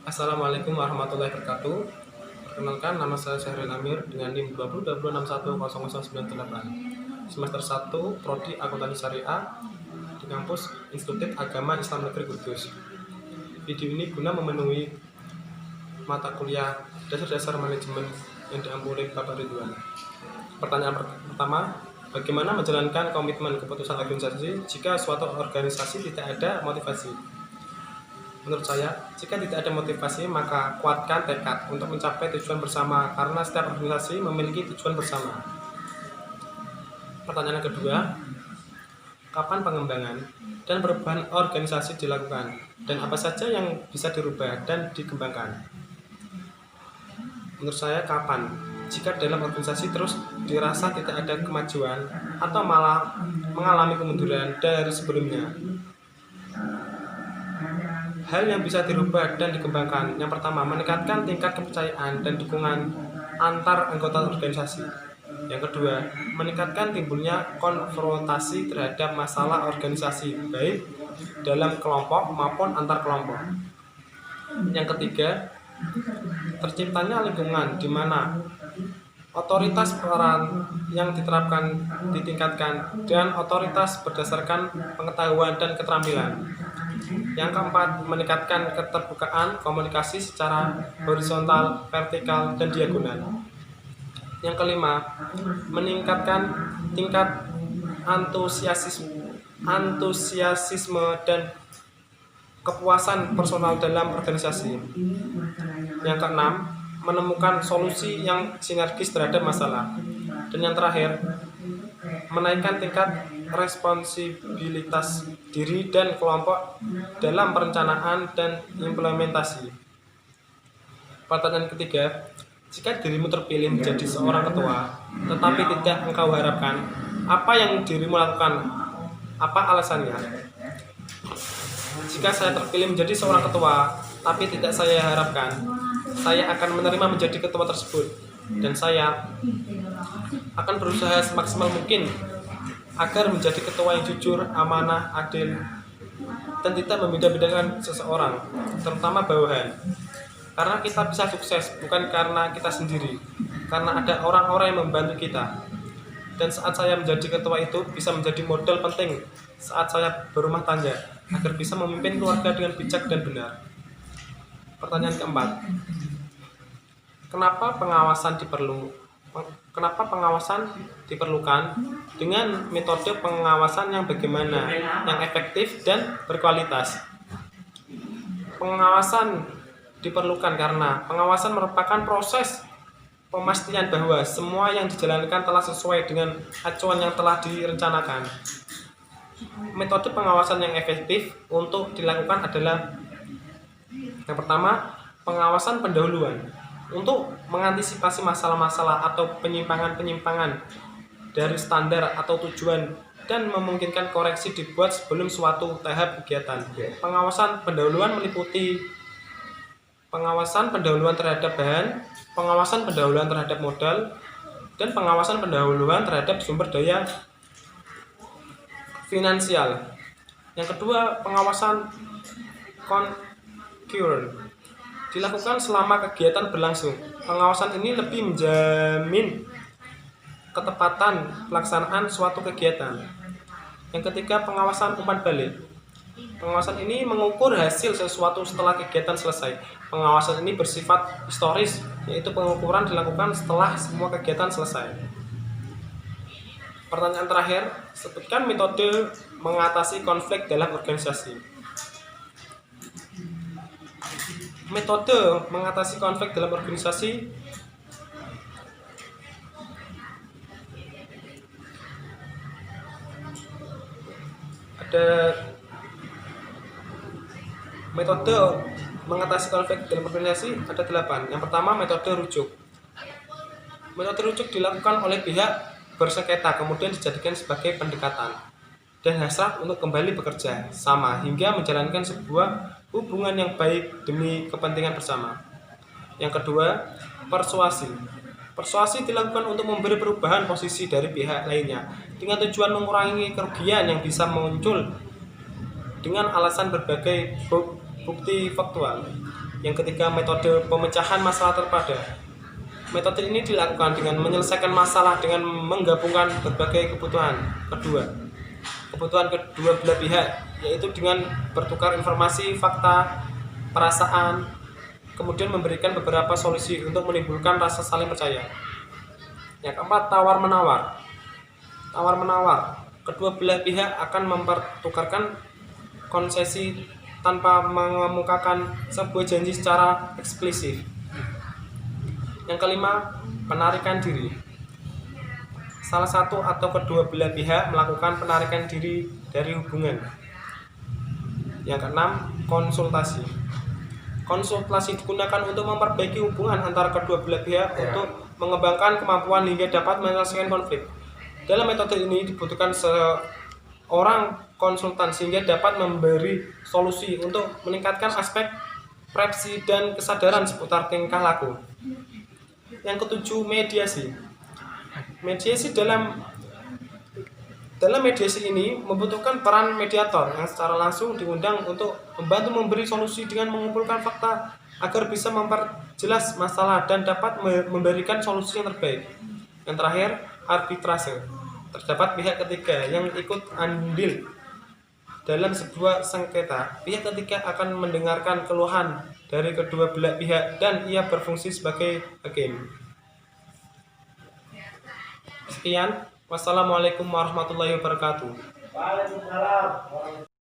Assalamualaikum warahmatullahi wabarakatuh. Perkenalkan, nama saya Syahril Amir dengan NIM 2020610098. Semester 1, Prodi Akuntansi Syariah di kampus Institut Agama Islam Negeri Kudus. Video ini guna memenuhi mata kuliah dasar-dasar manajemen yang diampu oleh Bapak Ridwan. Pertanyaan pertama, bagaimana menjalankan komitmen keputusan organisasi jika suatu organisasi tidak ada motivasi? Menurut saya, jika tidak ada motivasi, maka kuatkan tekad untuk mencapai tujuan bersama, karena setiap organisasi memiliki tujuan bersama. Pertanyaan kedua, kapan pengembangan dan perubahan organisasi dilakukan, dan apa saja yang bisa dirubah dan dikembangkan? Menurut saya, kapan? Jika dalam organisasi terus dirasa tidak ada kemajuan atau malah mengalami kemunduran dari sebelumnya. Hal yang bisa dirubah dan dikembangkan. Yang pertama, meningkatkan tingkat kepercayaan dan dukungan antar anggota organisasi. Yang kedua, meningkatkan timbulnya konfrontasi terhadap masalah organisasi, baik dalam kelompok maupun antar kelompok. Yang ketiga, terciptanya lingkungan di mana otoritas peran yang diterapkan ditingkatkan dan otoritas berdasarkan pengetahuan dan keterampilan. Yang keempat, meningkatkan keterbukaan komunikasi secara horizontal, vertikal, dan diagonal. Yang kelima, meningkatkan tingkat antusiasisme dan kepuasan personal dalam organisasi. Yang keenam, menemukan solusi yang sinergis terhadap masalah. Dan yang terakhir, menaikkan tingkat responsibilitas diri dan kelompok dalam perencanaan dan implementasi. Pertanyaan ketiga, jika dirimu terpilih menjadi seorang ketua, tetapi tidak engkau harapkan, apa yang dirimu lakukan? Apa alasannya? Jika saya terpilih menjadi seorang ketua, tapi tidak saya harapkan, saya akan menerima menjadi ketua tersebut, dan saya akan berusaha semaksimal mungkin agar menjadi ketua yang jujur, amanah, adil, dan tidak membeda-bedakan seseorang, terutama bawahan. Karena kita bisa sukses bukan karena kita sendiri, karena ada orang-orang yang membantu kita. Dan saat saya menjadi ketua itu bisa menjadi modal penting saat saya berumah tangga, agar bisa memimpin keluarga dengan bijak dan benar. Pertanyaan keempat, kenapa pengawasan diperlukan dengan metode pengawasan yang bagaimana, yang efektif dan berkualitas? Pengawasan diperlukan karena pengawasan merupakan proses pemastian bahwa semua yang dijalankan telah sesuai dengan acuan yang telah direncanakan. Metode pengawasan yang efektif untuk dilakukan adalah yang pertama, pengawasan pendahuluan untuk mengantisipasi masalah-masalah atau penyimpangan-penyimpangan dari standar atau tujuan dan memungkinkan koreksi dibuat sebelum suatu tahap kegiatan. Pengawasan pendahuluan meliputi pengawasan pendahuluan terhadap bahan, pengawasan pendahuluan terhadap modal, dan pengawasan pendahuluan terhadap sumber daya finansial. Yang kedua, pengawasan concurrent dilakukan selama kegiatan berlangsung. Pengawasan ini lebih menjamin ketepatan pelaksanaan suatu kegiatan. Yang ketiga, pengawasan umpan balik. Pengawasan ini mengukur hasil sesuatu setelah kegiatan selesai. Pengawasan ini bersifat historis, yaitu pengukuran dilakukan setelah semua kegiatan selesai. Pertanyaan terakhir, sebutkan metode mengatasi konflik dalam organisasi. Metode mengatasi konflik dalam organisasi ada metode mengatasi konflik dalam organisasi ada 8. Yang pertama, metode rujuk. Metode rujuk dilakukan oleh pihak bersengketa kemudian dijadikan sebagai pendekatan dan hasrat untuk kembali bekerja sama hingga menjalankan sebuah hubungan yang baik demi kepentingan bersama. Yang kedua, persuasi. Persuasi dilakukan untuk memberi perubahan posisi dari pihak lainnya dengan tujuan mengurangi kerugian yang bisa muncul dengan alasan berbagai bukti faktual. Yang ketiga, metode pemecahan masalah terpada. Metode ini dilakukan dengan menyelesaikan masalah dengan menggabungkan berbagai kebutuhan kedua belah pihak, yaitu dengan bertukar informasi, fakta, perasaan, kemudian memberikan beberapa solusi untuk menimbulkan rasa saling percaya. Yang keempat, tawar-menawar. Tawar-menawar, kedua belah pihak akan mempertukarkan konsesi tanpa mengemukakan sebuah janji secara eksplisit. Yang kelima, penarikan diri. Salah satu atau kedua belah pihak melakukan penarikan diri dari hubungan. Yang keenam, konsultasi. Konsultasi digunakan untuk memperbaiki hubungan antara kedua belah pihak untuk mengembangkan kemampuan hingga dapat menyelesaikan konflik. Dalam metode ini dibutuhkan seorang konsultan sehingga dapat memberi solusi untuk meningkatkan aspek persepsi dan kesadaran seputar tingkah laku. Yang ketujuh, mediasi. Mediasi dalam mediasi ini membutuhkan peran mediator yang secara langsung diundang untuk membantu memberi solusi dengan mengumpulkan fakta agar bisa memperjelas masalah dan dapat memberikan solusi yang terbaik. Yang terakhir, arbitrase. Terdapat pihak ketiga yang ikut andil dalam sebuah sengketa. Pihak ketiga akan mendengarkan keluhan dari kedua belah pihak dan ia berfungsi sebagai hakim. Sekian, wassalamualaikum warahmatullahi wabarakatuh. Waalaikumsalam.